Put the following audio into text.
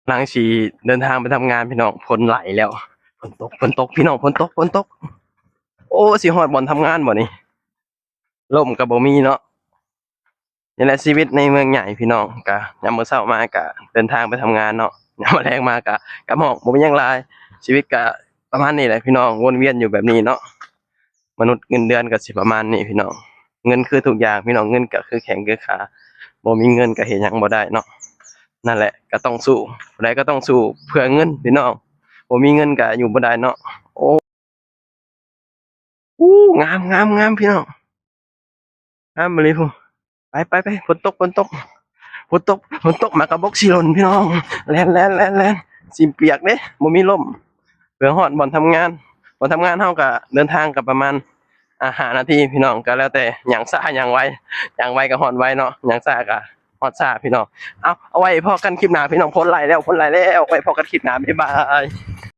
หลังสีเดินทางไปทำงานพี่น้องฝนไหลแล้วฝนตกพี่น้องฝนตกโอ้สิฮอดบ่อนทำงานบ่นี่ลมกับบ่มีเนาะนี่แหละชีวิตในเมืองใหญ่พี่น้องกะยามมื้อเช้ามากะเดินทางไปทำงานเนาะยามมื้อแลงมากะกะหมอกบ่มีหยังหลายชีวิตกะประมาณนี้แหละพี่น้องวนเวียนอยู่แบบนี้เนาะมนุษย์เงินเดือนก็สิประมาณนี้พี่น้องเงินคือทุกอย่างพี่น้องเงินก็คือแข้งคือขาบ่มีเงินก็เฮ็ดหยังบ่ได้เนาะนั่นแหละก็ต้องสู้ผู้ใดก็ต้องสู้เพื่อเงินพี่น้องบ่มีเงินก็อยู่บ่ได้เนาะโอ้อู้งามพี่น้องงามอีหลีพู้ไปฝนตกมากระบอกสิหล่นพี่น้องแล่นสิเปียกเด้บ่มีลมเพื่อฮอดบ่อนทำงานเฮาก็เดินทางก็ประมาณ5นาทีพี่น้องก็แล้วแต่หยังช้าหยังไวหยังไวก็ฮอดไวเนาะหยังช้าก็ฮอดช้าพี่น้องเอาไว้พอกันคลิปหน้าพี่น้องพ้นไหลแล้วไว้พอกันคลิปหน้าบ๊ายบาย